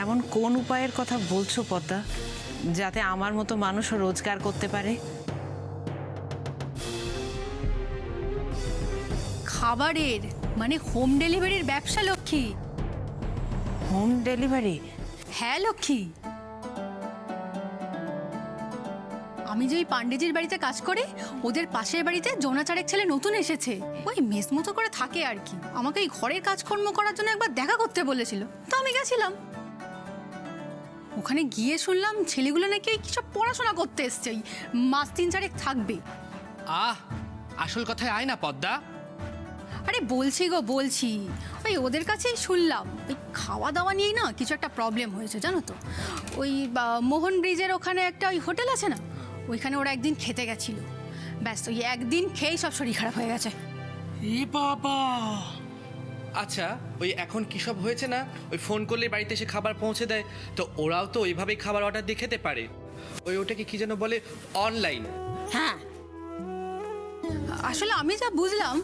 এমন কোন উপায়ের কথা বলছো পদ্মা, যাতে আমার মতো মানুষও রোজগার করতে পারে? খাবারের মানে হোম ডেলিভারির ব্যবসা লক্ষ্মী। Home delivery? হ্যাঁ লক্ষ্মী, আমি যে ওই পান্ডেজির বাড়িতে কাজ করি, ওদের পাশের বাড়িতে জোনাচারেক ছেলে নতুন এসেছে। ওই মেস মতো করে থাকে আর কি। আমাকে এই ঘরের কাজকর্ম করার জন্য একবার দেখা করতে বলেছিল, তো আমি গেছিলাম। ওখানে গিয়ে শুনলাম ছেলেগুলো নাকি কি সব পড়াশোনা করতে এসছে, মাস 3-4 থাকবে। আসল কথায় আয় না পদ্মা। আরে বলছি গো বলছি, ওই ওদের কাছেই শুনলাম ওই খাওয়া দাওয়া নিয়েই না কিছু একটা প্রবলেম হয়েছে জানো তো। ওই মোহন ব্রিজের ওখানে একটা ওই হোটেল আছে না, ওইখানে ওরা একদিন খেতে গেছিল, ব্যাস ওই একদিন খেয়েই সব শরীর খারাপ হয়ে গেছে। এ বাবা! আচ্ছা, ওই এখন কি সব হয়েছে না, ওই ফোন করলে বাড়িতে এসে খাবার পৌঁছে দেয়, তো ওরাও তো ওইভাবেই খাবার অর্ডার দিয়ে খেতে পারে। ওটাকে কি যেন বলে, অনলাইন। হ্যাঁ, আসলে আমি যা বুঝলাম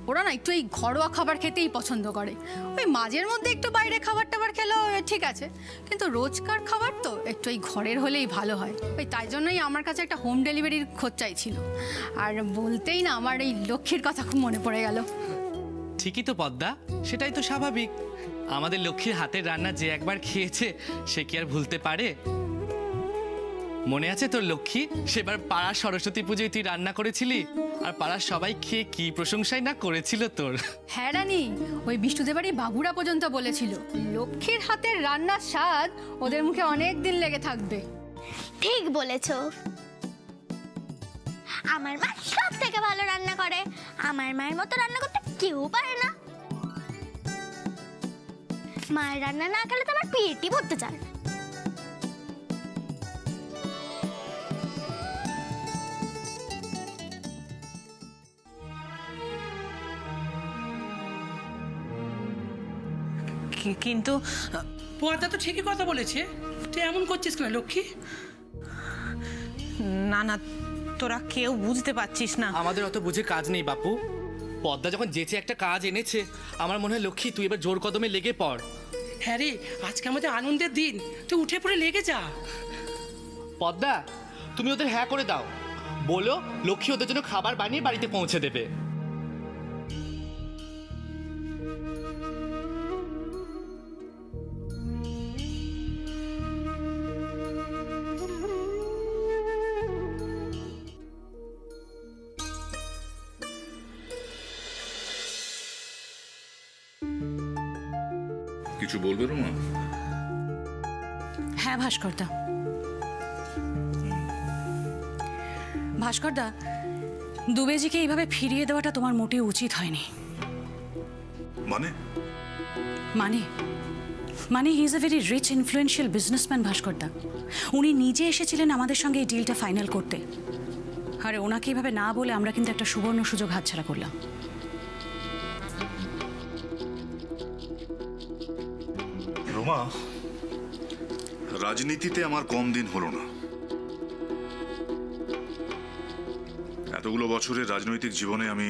ওরা না একটু এই ঘরোয়া খাবার খেতেই পছন্দ করে। ওই মাঝের মধ্যে একটু বাইরে খাবার টাবার খেলেও ঠিক আছে, কিন্তু রোজকার খাবার তো একটু এই ঘরের হলেই ভালো হয়। ওই তাই জন্যই আমার কাছে একটা হোম ডেলিভারির খোঁজ চাইছিল। আর বলতেই না আমার এই লক্ষ্মীর কথা খুব মনে পড়ে গেল। ঠিকই তো পদ্মা, সেটাই তো স্বাভাবিক। আমাদের লক্ষ্মীর হাতের রান্না যে একবার খেয়েছে সে কি আর ভুলতে পারে? মনে আছে তোর লক্ষ্মী, সেবার পাড়ার সরস্বতী পুজোয় তুই রান্না করেছিলি, আর পাড়ার সবাই খেয়ে কি প্রশংসাই না করেছিল তোর। হ্যাঁ রানী, ওই বিষ্ণুদের বাড়ির বাবুরা পর্যন্ত বলেছিল লক্ষ্মীর হাতের রান্নার স্বাদ ওদের মুখে অনেক দিন লেগে থাকবে। ঠিক বলেছো, আমার মা সব থেকে ভালো রান্না করে। আমার মায়ের মতো রান্না করতে কেউ পারে না। মায়ের রান্না না খেলে তো আমার পেটই ভরতে চায় না। কিন্তু পর্দা তো ঠিকই কথা বলেছে। তুই এমন করছিস কেন লক্ষ্মী? না না, তোরা কেউ বুঝতে পারছিস না। আমাদের অত বুঝে কাজ নেই বাপু। পদ্মা যখন যেচে একটা কাজ এনেছে, আমার মনে হয় লক্ষ্মী তুই এবার জোর কদমে লেগে পড়। হ্যাঁ রে, আজকে আমাদের আনন্দের দিন, তুই উঠে পড়ে লেগে যা। পদ্মা, তুমি ওদের হ্যাঁ করে দাও, বলো লক্ষ্মী ওদের জন্য খাবার বানিয়ে বাড়িতে পৌঁছে দেবে। কিছু বলবে রোমা? হ্যাঁ ভাস্করদা, ভাস্করদা, দুবেজিকে এইভাবে ফিরিয়ে দেওয়াটা তোমার মোটেও উচিত হয়নি। মানে? মানে মানে he is a very rich influential businessman ভাস্করদা। উনি নিজে এসেছিলেন আমাদের সঙ্গে এই ডিলটা ফাইনাল করতে, আরে ওনাকে এইভাবে না বলে আমরা কিন্তু একটা সুবর্ণ সুযোগ হাতছাড়া করলাম। রোমা, রাজনীতিতে আমার কম দিন হলো না। এতগুলো বছরের রাজনৈতিক জীবনে আমি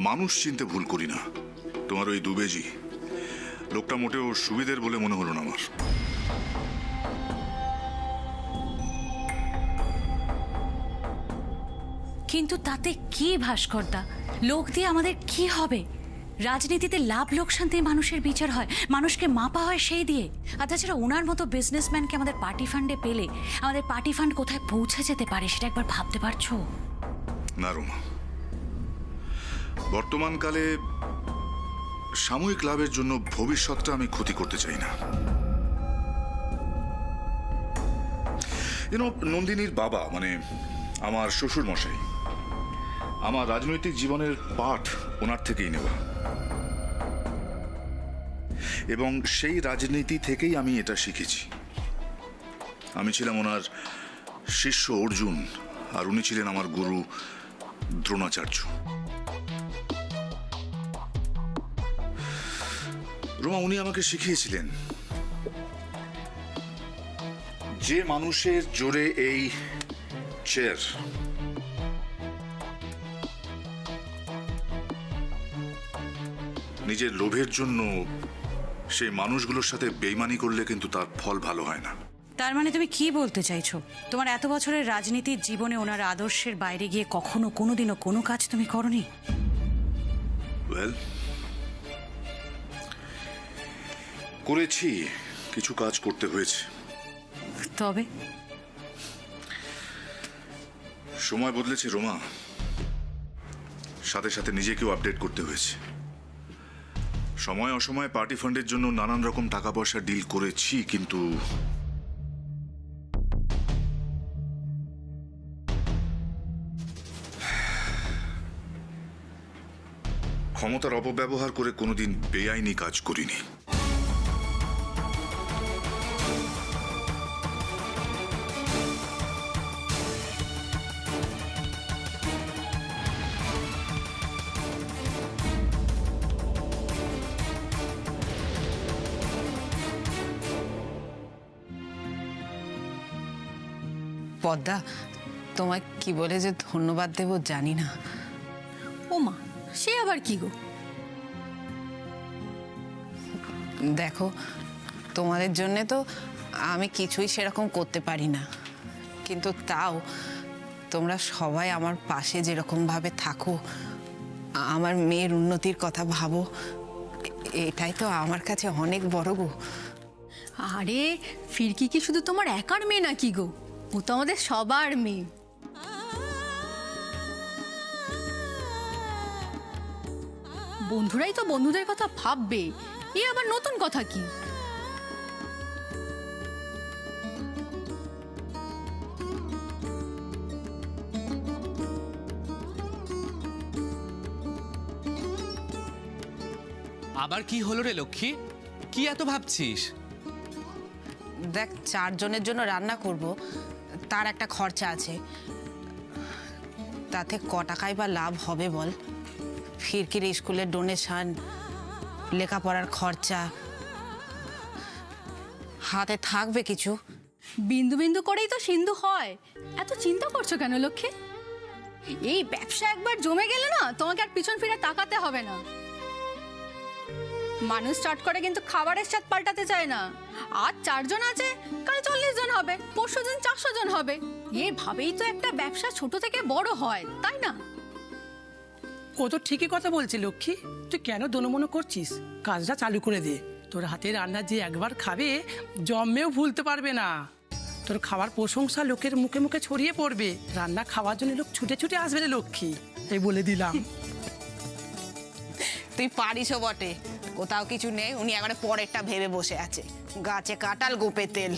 মানুষ চিনতে ভুল করি না। তোমার ওই দুবেজি লোকটা মোটেও সুবিধের বলে মনে হলো না আমার। কিন্তু তাতে কি ভাস্করদা, লোক দিয়ে আমাদের কি হবে? রাজনীতিতে লাভ লোকসান দিয়ে মানুষের বিচার হয়, মানুষকে মাপা হয় সেই দিয়ে। আর তাছাড়া ওনার মতো বিজনেসম্যানকে আমাদের পার্টি ফান্ডে পেলে আমাদের পার্টি ফান্ড কোথায় পৌঁছে যেতে পারে সেটা একবার ভাবতে পারছো? না রোমা, বর্তমানকালে সাময়িক লাভের জন্য ভবিষ্যৎটা আমি ক্ষতি করতে চাই না। নন্দিনীর বাবা মানে আমার শ্বশুর মশাই আমার রাজনৈতিক জীবনের পাঠ ওনার থেকেই নেওয়া, এবং সেই রাজনীতি থেকেই আমি এটা শিখেছি। আমি ছিলাম ওনার শিষ্য অর্জুন, আর উনি ছিলেন আমার গুরু দ্রোণাচার্য। রোমা, উনি আমাকে শিখিয়েছিলেন যে মানুষের জোরে এই চেয়ার নিজের লোভের জন্য সেই মানুষগুলোর সাথে বেইমানি করলে কিন্তু তার ফল ভালো হয় না। তার মানে তুমি কি বলতে চাইছো? তোমার এত বছরের রাজনীতির জীবনে ওনার আদর্শের বাইরে গিয়ে কখনো কোনোদিনও কোনো কাজ তুমি করনি? ওয়েল, করেছি, কিছু কাজ করতে হয়েছে। তবে সময় বদলেছে রোমা, সাথে সাথে নিজেকেও আপডেট করতে হয়েছে। সময় অসময়ে পার্টি ফান্ডের জন্য নানান রকম টাকা পয়সা ডিল করেছি, কিন্তু ক্ষমতার অপব্যবহার করে কোনোদিন বেআইনি কাজ করিনি। পদ্মা, তোমায় কি বলে যে ধন্যবাদ দেব জানি না। ও মা, সে আবার কি গো? দেখো, তোমাদের জন্যে তো আমি কিছুই সেরকম করতে পারি না, কিন্তু তাও তোমরা সবাই আমার পাশে যেরকমভাবে থাকো, আমার মেয়ের উন্নতির কথা ভাবো, এটাই তো আমার কাছে অনেক বড় গো। আরে ফিরকি কি শুধু তোমার একার মেয়ে নাকি গো? ও তো আমাদের সবার মেয়ে। বন্ধুরাই তো বন্ধুদের কথা ভাববে, এ আবার নতুন কথা কি? আবার কি হলো রে লক্ষ্মী? কি এত ভাবছিস? দেখ, 4 জনের জন্য রান্না করব, তার একটা খরচা আছে। তাতে ক টাকাই বা লাভ হবে বল? ফিরকির স্কুলের ডোনেশন, লেখাপড়ার খরচা, হাতে থাকবে কিছু? বিন্দু বিন্দু করেই তো সিন্ধু হয়। এত চিন্তা করছো কেন লক্ষ্মী? এই ব্যবসা একবার জমে গেলে না, তোমাকে আর পিছন ফিরে তাকাতে হবে না। মানুষ স্টার্ট করে কিন্তু খাবারের স্বাদ পাল্টাতে চায় না। আজ 4 জন আছে, কাল 40 জন হবে, পরশু দিন 400 জন হবে। এভাবেই তো একটা ব্যবসা ছোট থেকে বড় হয়, তাই না? ও তো ঠিকই কথা বলছে লক্ষ্মী। তুই কেন দোনমনো করছিস? কাজটা চালু করে দে। তোর হাতে রান্না যে একবার খাবে, জন্মেও ভুলতে পারবে না। তোর খাবার প্রশংসা লোকের মুখে মুখে ছড়িয়ে পড়বে। রান্না খাওয়ার জন্য লোক ছুটে ছুটে আসবে রে লক্ষ্মী, এই বলে দিলাম। তুই পারিসও বটে, কোথাও কিছু নেই, উনি এবারে পরেরটা ভেবে বসে আছে। গাছে কাঁঠাল, গোপে তেল।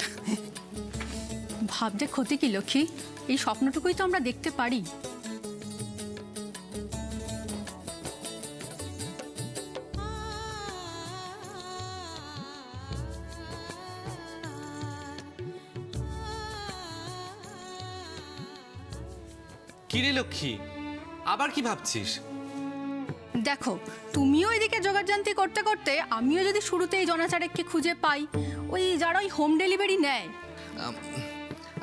ভাবতে ক্ষতি কি লক্ষ্মী? এই স্বপ্নটুকুই তো আমরা দেখতে পারি। কি রে লক্ষ্মী, আবার কি ভাবছিস? দেখো, তুমিও এদিকে জোগাড়যন্ত্রী করতে করতে আমিও যদি শুরুতেই জনাচারেককে খুঁজে পাই, ওই যারা ওই হোম ডেলিভারি নেয়।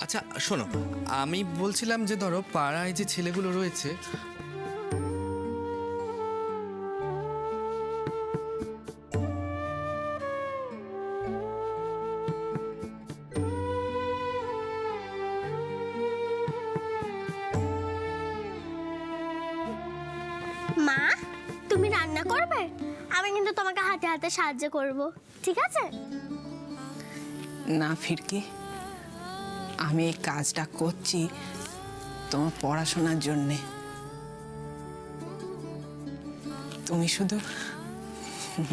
আচ্ছা শোনো, আমি বলছিলাম যে ধরো পাড়ায় যে ছেলেগুলো রয়েছে, মা, তুমি রান্না করবে? আমি কিন্তু তোমাকে হাতে হাতে সাহায্য করব, ঠিক আছে? না ফিরকি, আমি এই কাজটা করছি তোমার পড়াশোনার জন্যে। তুমি শুধু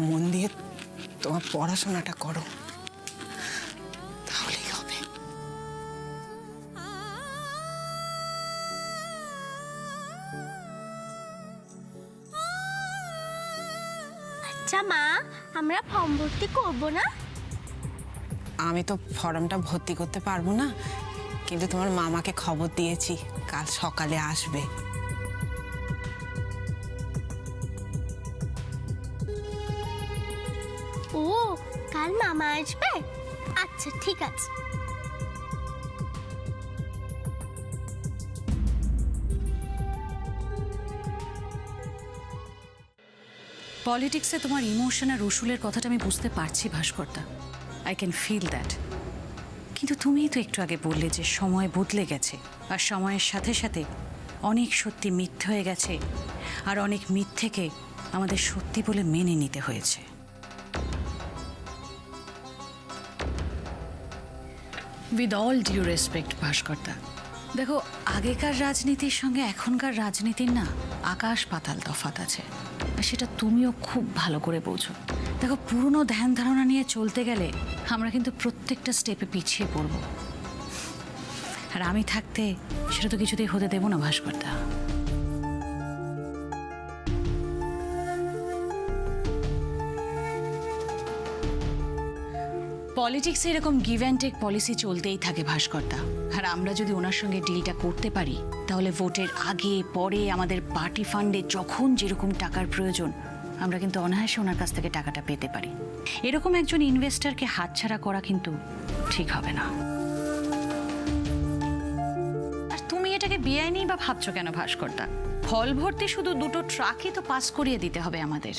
মন দিয়ে তোমার পড়াশোনাটা করো, তাহলেই হবে। আচ্ছা মা, আমরা ফর্ম ভর্তি করব না? আমি তো ফর্মটা ভর্তি করতে পারবো না, কিন্তু তোমার মামাকে খবর দিয়েছি, কাল সকালে আসবে। ও, কাল মামা আসবে? আচ্ছা ঠিক আছে। পলিটিক্সে তোমার ইমোশন আর রসুলের কথাটা আমি বুঝতে পারছি ভাস্করদা, আই ক্যান ফিল দ্যাট। কিন্তু তুমিই তো একটু আগে বললে যে সময় বদলে গেছে, আর সময়ের সাথে সাথে অনেক সত্যি মিথ্যে হয়ে গেছে, আর অনেক মিথ্যেকে আমাদের সত্যি বলে মেনে নিতে হয়েছে। উইথ অল ডিউ রেসপেক্ট ভাস্করদা, দেখো আগেকার রাজনীতির সঙ্গে এখনকার রাজনীতির না আকাশ পাতাল তফাৎ আছে, আর সেটা তুমিও খুব ভালো করে বোঝো। দেখো পুরনো ধ্যান ধারণা নিয়ে চলতে গেলে আমরা কিন্তু প্রত্যেকটা স্টেপে পিছিয়ে পড়ব, আর আমি থাকতে সেটা তো কিছুতেই হতে দেবো না ভাস্করদা। পলিটিক্সে এরকম গিভ অ্যান্ড টেক পলিসি চলতেই থাকে ভাস্করদা, আর আমরা যদি ওনার সঙ্গে ডিলটা করতে পারি তাহলে ভোটের আগে পরে আমাদের পার্টি ফান্ডে যখন যেরকম টাকার প্রয়োজন আমরা কিন্তু অনায়াসে ওনার কাছ থেকে টাকাটা পেতে পারি। এরকম একজন ইনভেস্টরকে হাতছাড়া করা কিন্তু ঠিক হবে না। আর তুমি এটাকে বেআইনি বা ভাবছো কেন ভাস্করদা? ফল ভর্তি শুধু 2টো ট্রাকই তো পাস করিয়ে দিতে হবে আমাদের।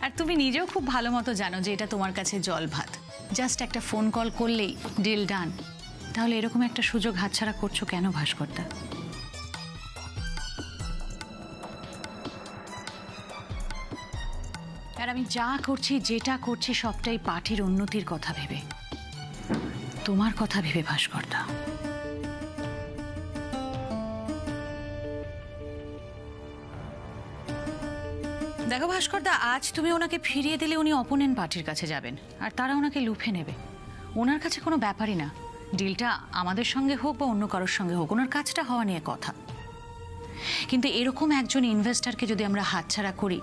আর তুমি নিজেও খুব ভালো মতো জানো যে এটা তোমার কাছে জল ভাত, জাস্ট একটা ফোন কল করলেই ডিল ডান। তাহলে এরকম একটা সুযোগ হাতছাড়া করছো কেন ভাস্করদা? আর আমি যা করছি যেটা করছি সবটাই পার্টির উন্নতির কথা ভেবে, তোমার কথা ভেবে ভাস্করদা। দেখো ভাস্করদা, আজ তুমি ওনাকে ফিরিয়ে দিলে উনি অপোনেন্ট পার্টির কাছে যাবেন, আর তারা ওনাকে লুফে নেবে। ওনার কাছে কোনো ব্যাপারই না ডিলটা আমাদের সঙ্গে হোক বা অন্য কারোর সঙ্গে হোক, ওনার কাজটা হওয়া নিয়ে কথা। কিন্তু এরকম একজন ইনভেস্টরকে যদি আমরা হাতছাড়া করি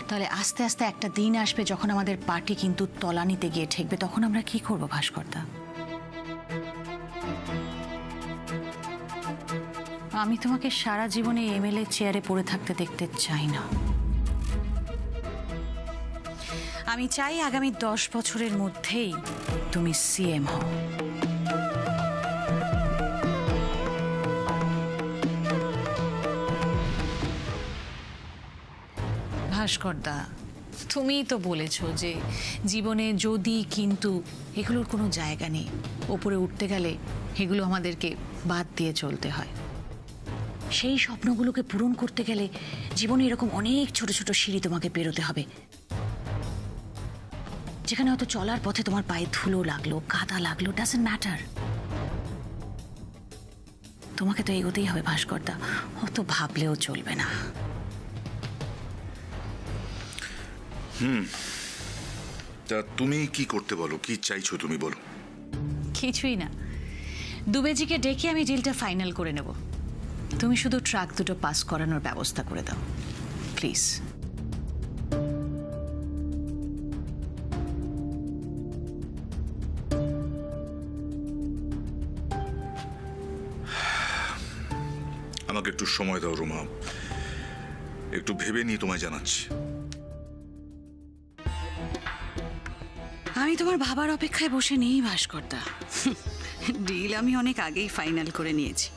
তাহলে আস্তে আস্তে একটা দিন আসবে যখন আমাদের পার্টি কিন্তু তলানিতে গিয়ে ঠেকবে। তখন আমরা কি করব ভাস্করদা? আমি তোমাকে সারা জীবনে এমএলএ চেয়ারে পড়ে থাকতে দেখতে চাই না। আমি চাই আগামী 10 বছরের মধ্যেই তুমি সিএম হও। ভাস্করদা, তুমিই তো বলেছো যে জীবনে যদি কিন্তু এগুলোর কোনো জায়গা নেই, ওপরে উঠতে গেলে এগুলো আমাদেরকে বাদ দিয়ে চলতে হয়। সেই স্বপ্নগুলোকে পূরণ করতে গেলে জীবনে এরকম অনেক ছোট ছোট সিঁড়ি তোমাকে পেরোতে হবে, যেখানে হয়তো চলার পথে তোমার পায়ে ধুলো লাগলো, কাদা লাগলো, ডাজন্ট ম্যাটার। তোমাকে তো এগোতেই হবে ভাস্করদা, অত ভাবলেও চলবে না। তা তুমি কি করতে বলো, কি চাইছো তুমি বলো? কিছুই না, দুবেজিকে ডেকে আমি ডিলটা ফাইনাল করে নেব। তুমি শুধু ট্রাক 2টো পাস করানোর ব্যবস্থা করে দাও প্লিজ। আমাকে একটু সময় দাও রুমা, একটু ভেবে নিয়ে তোমায় জানাচ্ছি। আমি তোমার ভাবার অপেক্ষায় বসে নেই ভাস্করদা, ডিল আমি অনেক আগেই ফাইনাল করে নিয়েছি।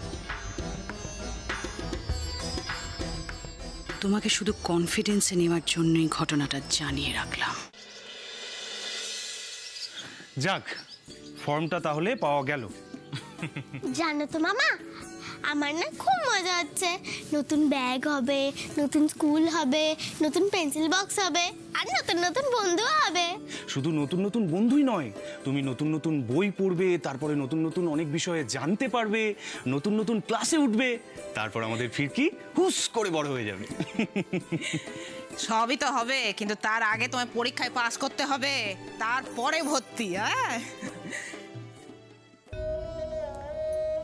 তোমাকে শুধু কনফিডেন্সে নেওয়ার জন্যই ঘটনাটা জানিয়ে রাখলাম। যাক, ফর্মটা তাহলে পাওয়া গেল। জানো তো মামা, আমার না খুব মজা হচ্ছে। নতুন ব্যাগ হবে, নতুন স্কুল হবে, নতুন পেন্সিল বক্স হবে, আর নতুন নতুন বন্ধুও হবে। শুধু নতুন নতুন বন্ধুই নয়, তুমি নতুন নতুন বই পড়বে, তারপরে নতুন নতুন অনেক বিষয়ে জানতে পারবে, নতুন নতুন ক্লাসে উঠবে, তারপর আমাদের ফিরকি হুস করে বড় হয়ে যাবে। সবই তো হবে, কিন্তু তার আগে তোমায় পরীক্ষায় পাস করতে হবে, তারপরে ভর্তি। হ্যাঁ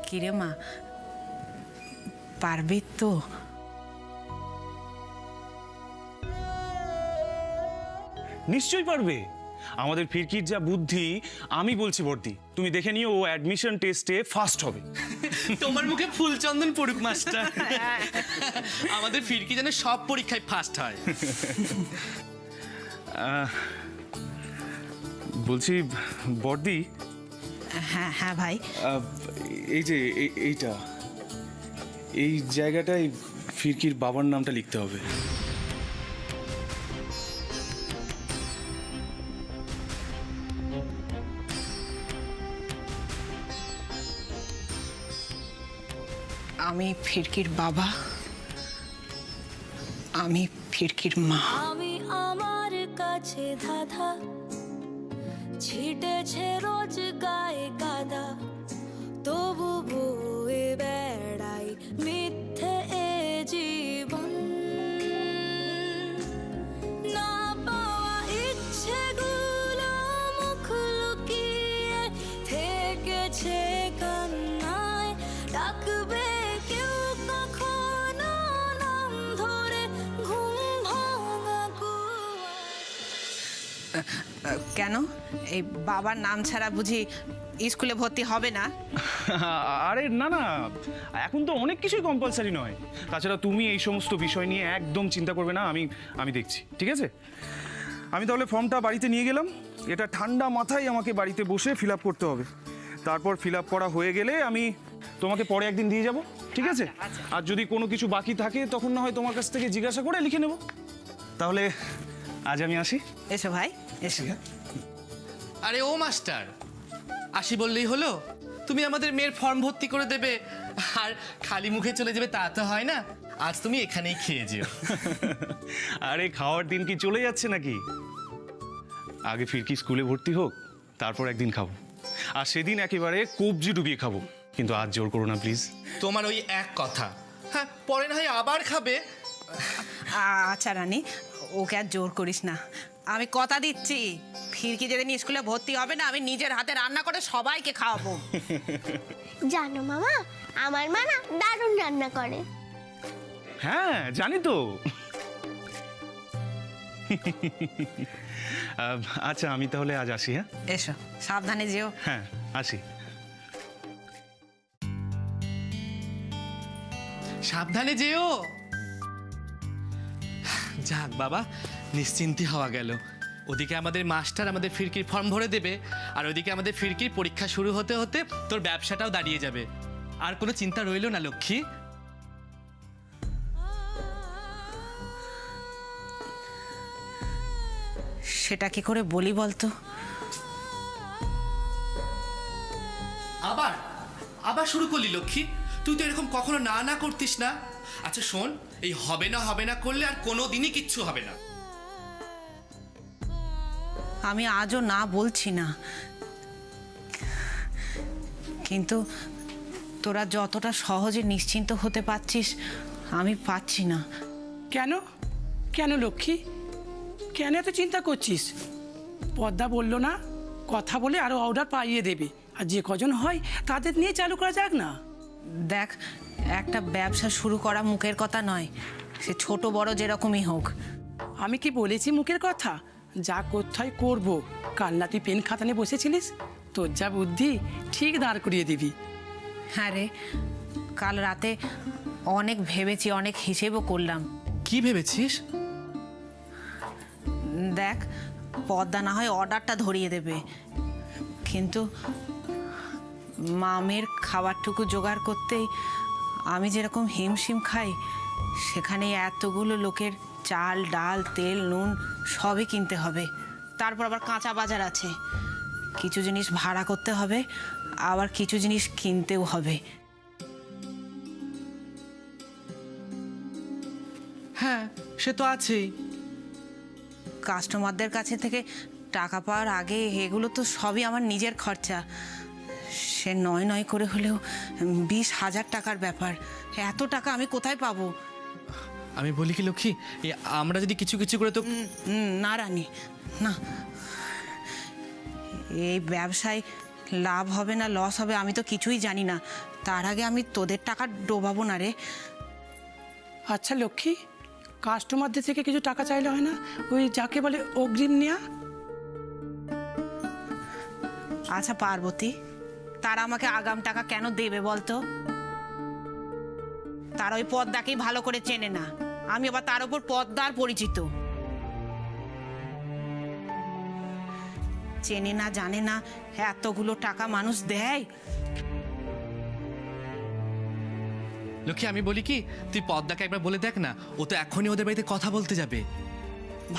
কিরে মা, পারবি তো? নিশ্চয়ই পারবে। আমাদের ফিরকির যা বুদ্ধি, আমি বলছি বর্দি, তুমি দেখে নিও, ও অ্যাডমিশন টেস্টে ফার্স্ট হবে। তোমার মুখে ফুলচন্দন পড়ুক মাস্টার। আমাদের ফিরকি যেন সব পরীক্ষায় ফার্স্ট হয়। বলছি বর্দি, হ্যাঁ হ্যাঁ ভাই। এই যে এইটা, এই জায়গাটায় ফিরকির বাবার নামটা লিখতে হবে। আমি ফিরকির বাবা, আমি ফিরকির মা। আমি আমার কাছে ধাঁধা ছিটেছে রোজ গায়ে কাদা, তবু বয়ে বেড়াই মিথ্যে এ জীবন। না পাওয়া ইচ্ছেগুলো মুখ লুকিয়ে থেকেছে কান্নায়, ডাকবে কেউ কখনো নাম ধরে ঘুম ভাঙা কুয়াশা। কেন এই বাবার নাম ছাড়া বুঝি স্কুলে ভর্তি হবে না? আরে না না, এখন তো অনেক কিছুই কম্পালসারি নয়। তাছাড়া তুমি এই সমস্ত বিষয় নিয়ে একদম চিন্তা করবে না, আমি দেখছি, ঠিক আছে? আমি তাহলে ফর্মটা বাড়িতে নিয়ে গেলাম। এটা ঠান্ডা মাথায় আমাকে বাড়িতে বসে ফিল আপ করতে হবে। তারপর ফিল আপ করা হয়ে গেলে আমি তোমাকে পরে একদিন দিয়ে যাব, ঠিক আছে? আর যদি কোনো কিছু বাকি থাকে তখন না হয় তোমার কাছ থেকে জিজ্ঞাসা করে লিখে নেব। তাহলে আজ আমি আসি। এসো ভাই, এসো। আরে ও মাস্টার, আসি বললেই হলো? তুমি আমাদের মেয়ের ফর্ম ভর্তি করে দেবে আর খালি মুখে চলে যাবে তা তো হয় না। আজ তুমি এখানেই খেয়ে যেও। আরে খাওয়ার দিন কি চলে যাচ্ছে নাকি? আগে ফিরকি স্কুলে ভর্তি হোক, তারপর একদিন খাবো। আর সেদিন একেবারে কবজি ডুবিয়ে খাবো। কিন্তু আজ জোর করো না প্লিজ। তোমার ওই এক কথা, হ্যাঁ পরে না হয় আবার খাবে। আচ্ছা রানী, ওকে আর জোর করিস না। আমি কথা দিচ্ছি, ফিরকি যেদিন স্কুলে ভর্তি হবে না, আমি নিজের হাতে রান্না করে সবাইকে খাওয়াবো। জানো মামা, আমার মা না দারুণ রান্না করে। হ্যাঁ জানি তো। আচ্ছা আমি তাহলে আজ আসি। হ্যাঁ এসো, সাবধানে যেও। হ্যাঁ আসি। সাবধানে যেও। যাক বাবা, নিশ্চিন্তি হওয়া গেল। ওদিকে আমাদের মাস্টার আমাদের ফিরকির ফর্ম ভরে দেবে, আর ওদিকে আমাদের ফিরকির পরীক্ষা শুরু হতে হতে তোর ব্যবসাটাও দাঁড়িয়ে যাবে। আর কোনো চিন্তা রইলো না লক্ষ্মী। সেটা কি করে বলি বলতো? আবার আবার শুরু করলি লক্ষ্মী? তুই তো এরকম কখনো না না করতিস না। আচ্ছা শোন, এই হবে না করলে আর কোনো দিনই কিচ্ছু হবে না। আমি আজও না বলছি না, কিন্তু তোরা যতটা সহজে নিশ্চিন্ত হতে পারছিস আমি পাচ্ছি না। কেন কেন লক্ষ্মী, কেন এত চিন্তা করছিস? পদ্মা বললো না, কথা বলে আরো অর্ডার পাইয়ে দেবে, আর যে কজন হয় তাদের নিয়ে চালু করা যাক না। দেখ, একটা ব্যবসা শুরু করা মুখের কথা নয়, সে ছোট বড় যেরকমই হোক। আমি কি বলেছি মুখের কথা? যা করতে হয় করবো। কাল না তুই পেন খাতা নিয়ে বসেছিলিস, তোর যা বুদ্ধি ঠিক দাঁড় করিয়ে দিবি। হ্যাঁ রে, কাল রাতে অনেক ভেবেছি, অনেক হিসেবও করলাম। কি ভেবেছিস? দেখ, পদ্মা না হয় অর্ডারটা ধরিয়ে দেবে, কিন্তু মামের খাবারটুকু জোগাড় করতেই আমি যেরকম হিমশিম খাই, সেখানে এতগুলো লোকের চাল ডাল তেল নুন সবই কিনতে হবে। তারপর আবার কাঁচা বাজার আছে, কিছু জিনিস ভাড়া করতে হবে, আবার কিছু জিনিস কিনতেও হবে। হ্যাঁ সে তো আছেই। কাস্টমারদের কাছে থেকে টাকা পাওয়ার আগে এগুলো তো সবই আমার নিজের খরচা। সে নয় করে হলেও 20,000 টাকার ব্যাপার। এত টাকা আমি কোথায় পাবো? আমি বলি কি লক্ষ্মী, আমরা যদি কিছু কিছু করে তো। না রানী, না, এই ব্যবসায় লাভ হবে না লস হবে আমি তো কিছুই জানি না। তার আগে আমি তোদের টাকা ডোবাবো না রে। আচ্ছা লক্ষ্মী, কাস্টমারদের থেকে কিছু টাকা চাইলে হয় না? ওই যাকে বলে অগ্রিম নেয়া। আচ্ছা পার্বতী, তারা আমাকে আগাম টাকা কেন দেবে বলতো? তার ওই পদ্মাকেই ভালো করে চেনে না, আমি আবার তার উপর পদ্মার পরিচিত। চেনে না জানে না এতগুলো টাকা মানুষ দেয়? লক্ষ্মী আমি বলি কি, তুই পদ্মাকে একবার বলে দেখ না, ও তো এখনই ওদের বাড়িতে কথা বলতে যাবে।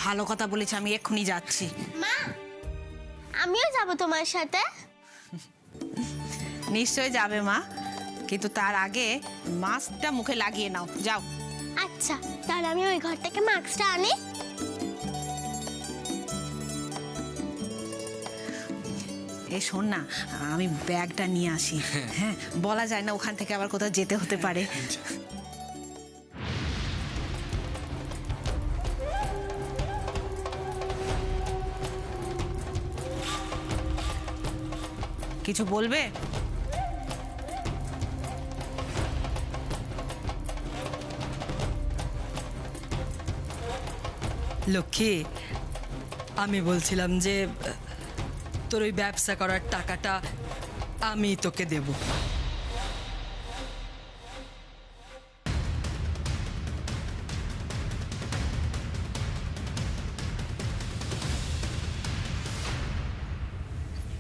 ভালো কথা বলেছে, আমি এক্ষুনি যাচ্ছি। মা আমিও যাব তোমার সাথে। নিশ্চয় যাবে মা, কিন্তু তার আগে মাস্কটা মুখে লাগিয়ে নাও, যাও। আচ্ছা তাহলে আমি ওই ঘর থেকে মাস্কটা আনি। এই শোন না, আমি ব্যাগটা নিয়ে আসি। হ্যাঁ, বলা যায় না ওখান থেকে আবার কোথাও যেতে হতে পারে। কিছু বলবে? লক্ষ্মী, আমি বলছিলাম যে তোর ওই ব্যবসা করার টাকাটা আমি তোকে দেব।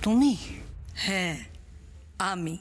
তুমি? হ্যাঁ আমি।